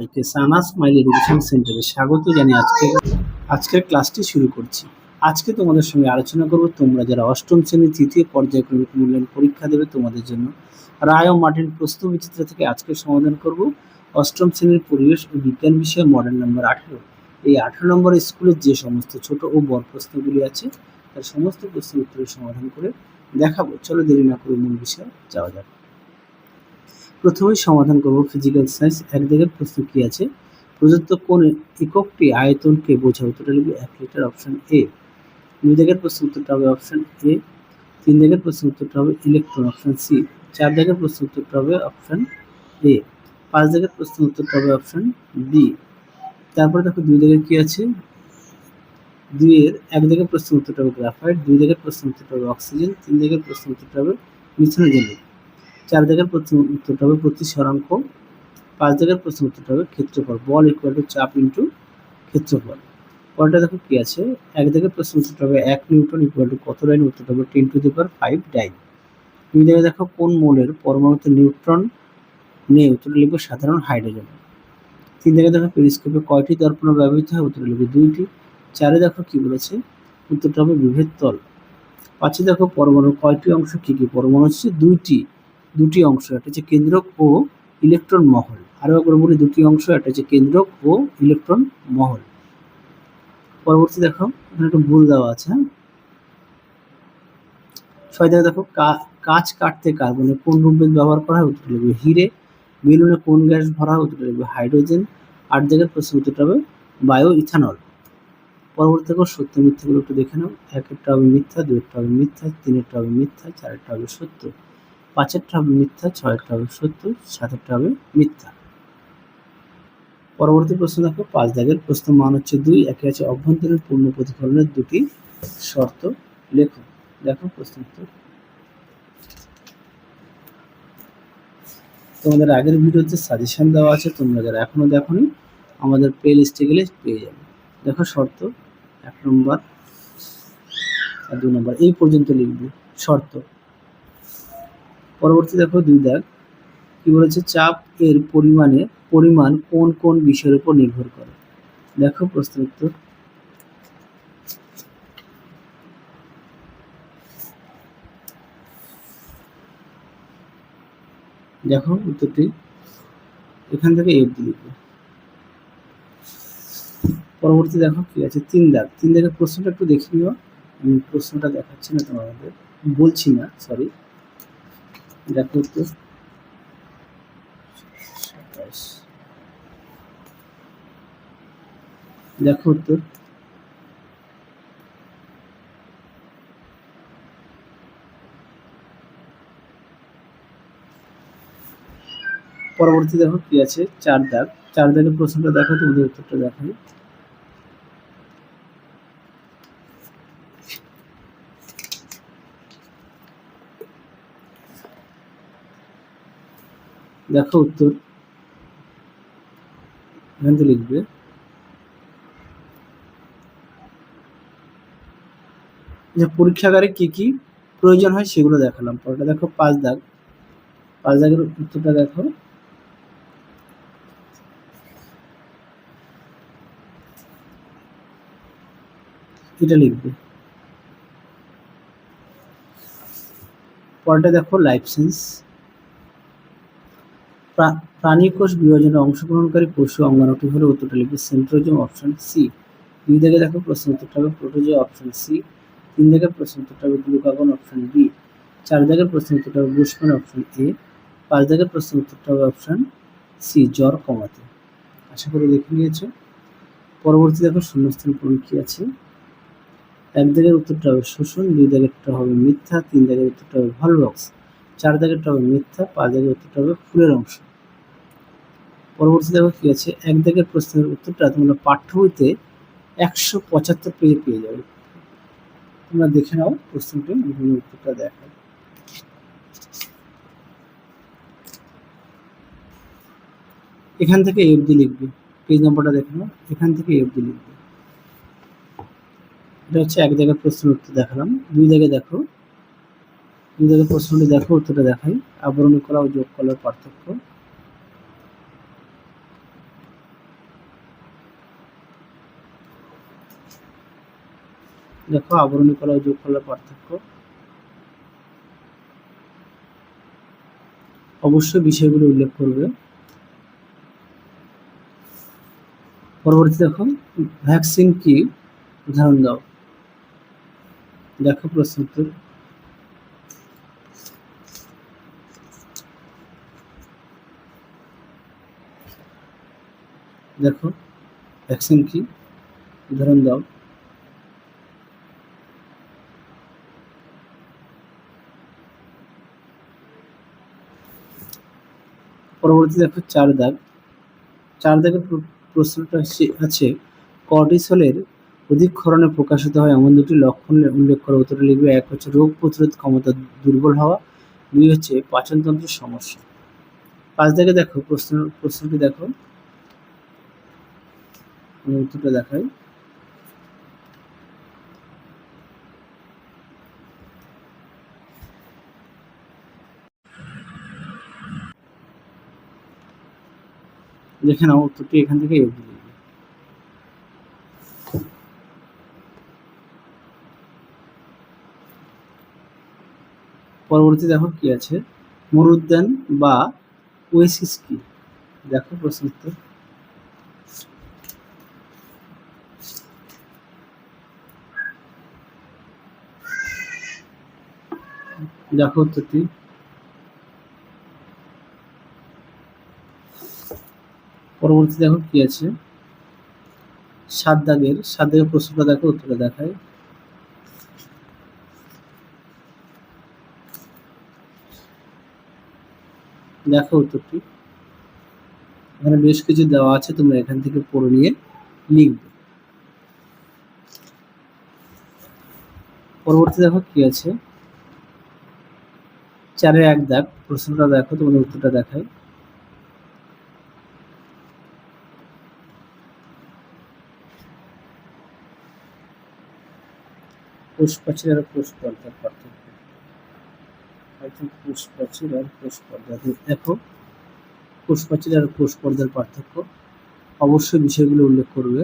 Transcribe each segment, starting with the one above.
সবাইকে সানা smile education সেন্টারে স্বাগত জানিয়ে আজকের ক্লাসটি শুরু করছি। আজকে তোমাদের সঙ্গে আলোচনা করব তোমরা যারা অষ্টম শ্রেণীর তৃতীয় পর্যায়ক্রমিক মূল্যায়ন পরীক্ষা দেবে তোমাদের জন্য রায় ও মার্টিন প্রশ্নবিচিত্র থেকে আজকে সমাধান করব অষ্টম শ্রেণীর পরিবেশ ও বিজ্ঞান বিষয়ে মডেল নাম্বার 18। এই 18 নম্বর স্কুলের যে সমস্ত ছোট ও বড় প্রশ্নগুলি আছে তার সমস্ত প্রশ্নের উত্তরের সমাধান করে দেখাবো। চলো দেরি না করে মূল বিষয়ে যাওয়া যাক। প্রথমেই সমাধান করব ফিজিক্যাল সায়েন্স। এক দিকের প্রশ্ন কি আছে, প্রদত্ত কোন এককটি আয়তনকে বোঝায়? উত্তরটা লিখবে 1 লিটার, অপশন এ। দুই দিকের প্রশ্ন উত্তরটা হবে অপশন এ। তিন দিকের প্রশ্ন উত্তরটা হবে ইলেকট্রন, অপশন সি। চার দিকের প্রশ্ন উত্তরটা হবে অপশন এ। পাঁচ দিকের প্রশ্ন উত্তরটা হবে অপশন বি। তারপরে দেখো দুই দিকে কি আছে, দুইয়ের এক দিকের প্রশ্ন উত্তরটা হবে গ্রাফাইট, দুই দিকের প্রশ্ন উত্তরটা হবে অক্সিজেন, তিন দিকের প্রশ্ন উত্তরটা হবে মিথেনোজেনিক, চার দিকের প্রশ্ন উত্তরটা হবে প্রতিসরাঙ্ক, পাঁচ দিকের প্রশ্ন উত্তরটা হবে ক্ষেত্রফল। বল ইকুয়াল টু চাপ ইন্টু ক্ষেত্রফল। পরেরটা দেখো কি আছে, এক দিকের প্রশ্ন উত্তরটা হবে 1 নিউটন ইকুয়াল টু কত ডাইন? উত্তরটা হবে 10⁵ ডাইন। দুই দিকে দেখো কোন মোলের পরমাণুতে নিউট্রন নেই? উত্তরটা লিখবে সাধারণ হাইড্রোজেন। তিন দিকে দেখো পেরিস্কোপে কয়টি দর্পণ ব্যবহৃত হয়? উত্তরটা লিখবে 2টি। চারে দেখো কি বলেছে? উত্তরটা হবে বিভেদ তল। পাঁচে দেখো পরমাণুর কয়টি অংশ কি কি? পরমাণু হচ্ছে দুটি অংশ, একটা হচ্ছে কেন্দ্রক ও ইলেকট্রন মহল। আরো একবার বলি, দুটি অংশ, একটা হচ্ছে কেন্দ্রক ও ইলেকট্রন মহল। পরবর্তী দেখো এখানে একটা ভুল দেওয়া আছে। ছয় দিকে দেখো কাঁচ কাটতে কার্বনের কোন রূপভেদ ব্যবহার করা হয়? উত্তরটা লিখবে হিরে। বেলুনে কোন গ্যাস ভরা হয়? উত্তরটা লিখবে হাইড্রোজেন। আট দিকের প্রশ্ন উত্তরটা হবে বায়ো ইথানল। পরবর্তী দেখো সত্য মিথ্যাগুলো একটু দেখে নাও। একেরটা হবে মিথ্যা, দুইটা হবে মিথ্যা, তিনেরটা হবে মিথ্যা, চারেরটা হবে সত্য, পাঁচেরটা হবে মিথ্যা, ছয়েরটা হবে সত্য, সাতেরটা হবে মিথ্যা। পরবর্তী প্রশ্ন দেখো পাঁচ দাগের প্রশ্ন মান হচ্ছে 2, একে আছে অভ্যন্তরীণ পূর্ণ প্রতিফলনের দুটি শর্ত লেখো। দেখো প্রশ্ন উত্তর। তোমাদের আগের ভিডিওতে সাজেশন দেওয়া আছে, তোমরা যারা এখনো দেখোনি আমাদের প্লে লিস্টে গেলে পেয়ে যাবে। দেখো শর্ত 1 নম্বর আর 2 নম্বর এই পর্যন্ত লিখবে শর্ত। পরবর্তী দেখো 2 দাগ কি বলেছে, চাপ এর পরিমাণ কোন কোন বিষয়ের উপর নির্ভর করে? দেখো প্রশ্ন উত্তর। দেখো উত্তরটি এখান থেকে এফ দিয়ে লিখবে। পরবর্তী দেখো কি আছে 3 দাগ। 3 দাগের প্রশ্নটা একটু দেখে নিও, আমি প্রশ্নটা দেখাচ্ছি না তোমাদের, বলছি না, সরি। দেখো উত্তর। দেখো উত্তর। পরবর্তী দেখো কি আছে 4 দাগ। 4 দাগের প্রশ্নটা দেখো, তোমাদের উত্তরটা দেখাই। দেখো উত্তর এখান থেকে লিখবে। যে পরীক্ষাগারে কি কি প্রয়োজন হয় সেগুলো দেখালাম। পরটা দেখো 5 দাগ। 5 দাগের উত্তরটা দেখো। এটা লিখবে। পরটা দেখো লাইফ সায়েন্স। প্রাণী কোষ বিভাজনে অংশগ্রহণকারী পশু অঙ্গাণুটি হলো? উত্তরটা লিখবে সেন্ট্রোজোম, অপশন সি। 2 দাগে দেখো প্রশ্ন উত্তরটা হবে প্রোটোজোয়া, অপশন সি। 3 দাগের প্রশ্ন উত্তরটা হবে গ্লুকাগন, অপশন বি। 4 দাগের প্রশ্ন উত্তরটা হবে বুশম্যান, অপশন এ। 5 দাগের প্রশ্ন উত্তরটা হবে অপশন সি, জ্বর কমাতে। আশা করি দেখে নিয়েছো। পরবর্তী দেখো শূন্যস্থান পূরণ কি আছে। 1 দাগের উত্তরটা হবে শোষণ, 2 দাগেরটা হবে মিথ্যা, 3 দাগের উত্তরটা হবে ভলভক্স, 4 দাগেরটা হবে মিথ্যা, 5 দাগের উত্তরটা হবে ফুলের অংশ। পরবর্তী দেখো কি আছে, 1 দাগের প্রশ্নের উত্তরটা তোমরা পাঠ্য বইতে 175 পেজে পেয়ে যাবে। তোমরা দেখে নাও প্রশ্নটি, বিভিন্ন উত্তরটা দেখো। এখান থেকে এফ ডি লিখবে। পেজ নম্বরটা দেখে নাও, এখান থেকে এফ ডি লিখবে। এটা হচ্ছে 1 দাগের প্রশ্নের উত্তর দেখালাম। 2 দাগে দেখো, 2 দাগের প্রশ্নটি দেখো, উত্তরটা দেখাই। আবরণী কলা ও যোগ কলার পার্থক্য। দেখো আবরণী কলা ও যোগ কলার পার্থক্য। অবশ্যই বিষয়গুলো উল্লেখ করবে। পরবর্তী দেখো ভ্যাকসিন কি, উদাহরণ দাও। দেখো প্রশ্ন উত্তর। দেখো ভ্যাকসিন কি, উদাহরণ দাও। পরবর্তী দেখো 4 দাগ। 4 দাগের প্রশ্নটা আছে কর্টিসলের অধিক ক্ষরণে প্রকাশিত হয় এমন দুটি লক্ষণ উল্লেখ করো। উত্তরে লিখবে। 1 হচ্ছে রোগ প্রতিরোধ ক্ষমতা দুর্বল হওয়া, 2 হচ্ছে পাচনতন্ত্রের সমস্যা। 5 দাগে দেখো প্রশ্নটি দেখো, আমি উত্তরটা দেখাই। দেখে নাও উত্তরটি এখান থেকে এগিয়ে দিবে। পরবর্তী দেখো কি আছে, মরুদ্যান বা ওয়েসিস কি। দেখো প্রশ্ন উত্তর। দেখো উত্তরটি। পরবর্তী দেখো কি আছে, 7 দাগের প্রশ্নটা দেখো, উত্তরটা দেখায়। দেখো উত্তরটি, এখানে বেশ কিছু দেওয়া আছে, তোমরা এখান থেকে পড়ে নিয়ে লিখবে। পরবর্তী দেখো কি আছে, 4-এর 1 দাগ প্রশ্নটা দেখো, তোমাদের উত্তরটা দেখায়। কোষ প্রাচীর আর কোষ পর্দার পার্থক্য। কোষ প্রাচীর আর কোষ পর্দা। দেখো কোষ প্রাচীর আর কোষ পর্দার পার্থক্য। অবশ্যই বিষয়গুলো উল্লেখ করবে।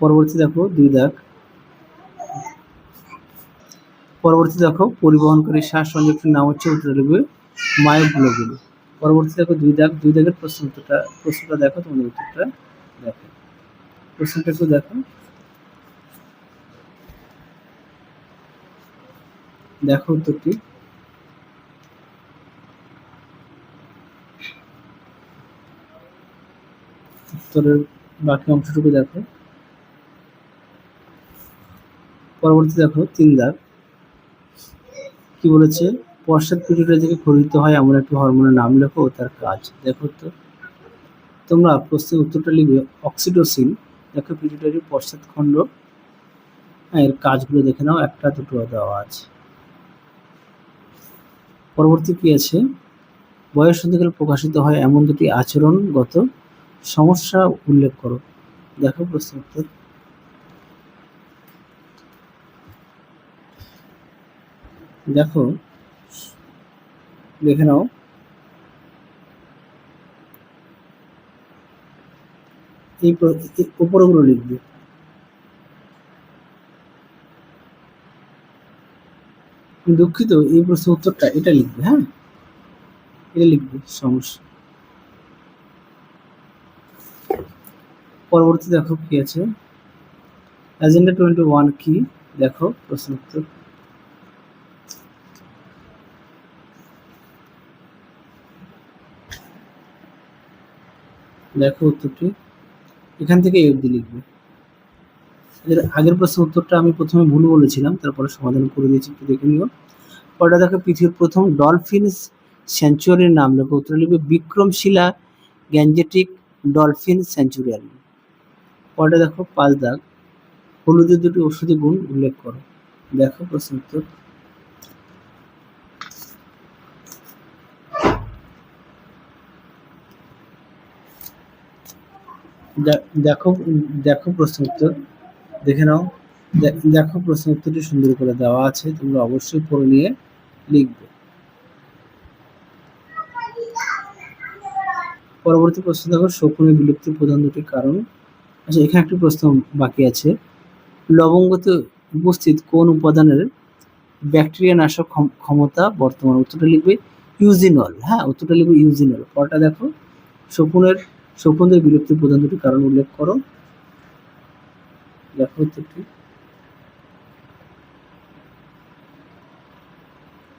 পরবর্তী দেখো 2 দাগ। পরবর্তী দেখো পরিবহনকারী শ্বাস সংযোগটির নাম হচ্ছে, উত্তরে লিখবে মায়োগ্লোবিন। পরবর্তী দেখো 2 দাগ। 2 দাগের প্রশ্নটা দেখো, তোমাদের উত্তরটা দেখো। প্রশ্নটা একটু দেখো। দেখো উত্তরটি। উত্তরের বাকি অংশটুকু দেখো। পরবর্তী দেখো 3 দাগ। কি বলেছে, পশ্চাৎ পিটুইটারি থেকে ক্ষরিত হয় এমন একটি হরমোনের নাম লেখো ও তার কাজ। দেখো তো, তোমরা প্রশ্নের উত্তরটা লিখবে অক্সিটোসিন। দেখো পিটুইটারি পশ্চাৎ খণ্ড, এর কাজগুলো দেখে নাও, 1টা 2টো দেওয়া আছে। পরবর্তী কি আছে, বয়স সন্ধিকালে প্রকাশিত হয় এমন দুটি আচরণগত সমস্যা উল্লেখ করো। দেখো প্রশ্ন উত্তর। দেখো দেখে নাও। এই উপরগুলো লিখবে। দুঃখিত, এই প্রশ্ন উত্তরটা এটা লিখবে। হ্যাঁ, এটা লিখবে, সমস্যা। পরবর্তী দেখো কি আছে, এজেন্ডা 21 কি। দেখো প্রশ্ন উত্তর। দেখো উত্তরটি, এখান থেকে এই অবধি লিখবে। এর আগের প্রশ্ন উত্তরটা আমি প্রথমে ভুল বলেছিলাম, তারপরে সমাধান করে দিয়েছি, একটু দেখে নিও। পরে দেখো পৃথিবীর প্রথম ডলফিন স্যাঞ্চুয়ারির নাম লেখো। উত্তর লিখবে বিক্রমশিলা গ্যাঞ্জেটিক ডলফিন স্যাঞ্চুয়ারি। পরে দেখো 5 দাগ, হলুদের দুটি ঔষধি গুণ উল্লেখ করো। দেখো প্রশ্ন উত্তর। দেখো দেখো প্রশ্ন উত্তর দেখে নাও। দেখো প্রশ্ন উত্তরটি সুন্দর করে দেওয়া আছে, তোমরা অবশ্যই পড়ে নিয়ে লিখবে। পরবর্তী প্রশ্ন দেখো, শকুনের বিলুপ্তির প্রধান দুটি কারণ। আচ্ছা, এখানে একটি প্রশ্ন বাকি আছে, লবঙ্গতে উপস্থিত কোন উপাদানের ব্যাকটেরিয়া নাশক ক্ষমতা বর্তমান? উত্তরটা লিখবে ইউজিনল। হ্যাঁ, উত্তরটা লিখবে ইউজিনল। পরটা দেখো, শকুনদের বিলুপ্তির প্রধান দুটি কারণ উল্লেখ করো। দেখো উত্তরটি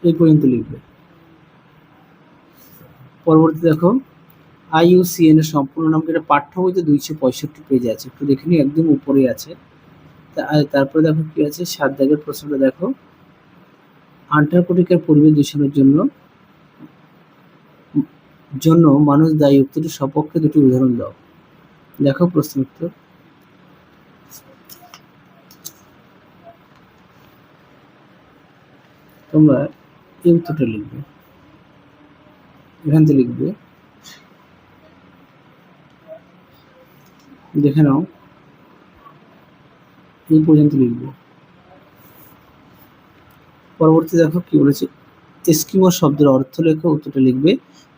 এই পর্যন্ত লিখবে। পরবর্তী দেখো, IUCN এর সম্পূর্ণ নাম, এটা পাঠ্য বইতে 265 পেজে আছে, একটু দেখে নিই, একদম উপরে আছে। তারপরে দেখো কি আছে, 7 দাগের প্রশ্নটা দেখো, আন্টার্কটিকার পরিবেশ দূষণের জন্য মানুষ দায়ী, উক্তিটির সপক্ষে দুটি উদাহরণ দাও। দেখো প্রশ্ন উত্তর, তোমরা এই উত্তরটা লিখবে, এখান থেকে লিখবে, দেখে নাও, এই পর্যন্ত লিখবে। পরবর্তী দেখো কি বলেছে, এস্কিমো শব্দের অর্থ লেখো। উত্তরটা লিখবে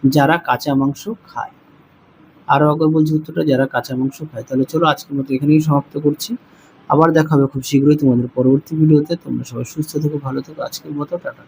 যারা কাঁচা মাংস খায়। আরো একবার বলছি উত্তরটা, যারা কাঁচা মাংস খায়। তাহলে চলো আজকের মতো এখানেই সমাপ্ত করছি, আবার দেখা হবে খুব শীঘ্রই তোমাদের পরবর্তী ভিডিওতে। তোমরা সবাই সুস্থ থেকো, ভালো থেকো, আজকের মতো টাটা।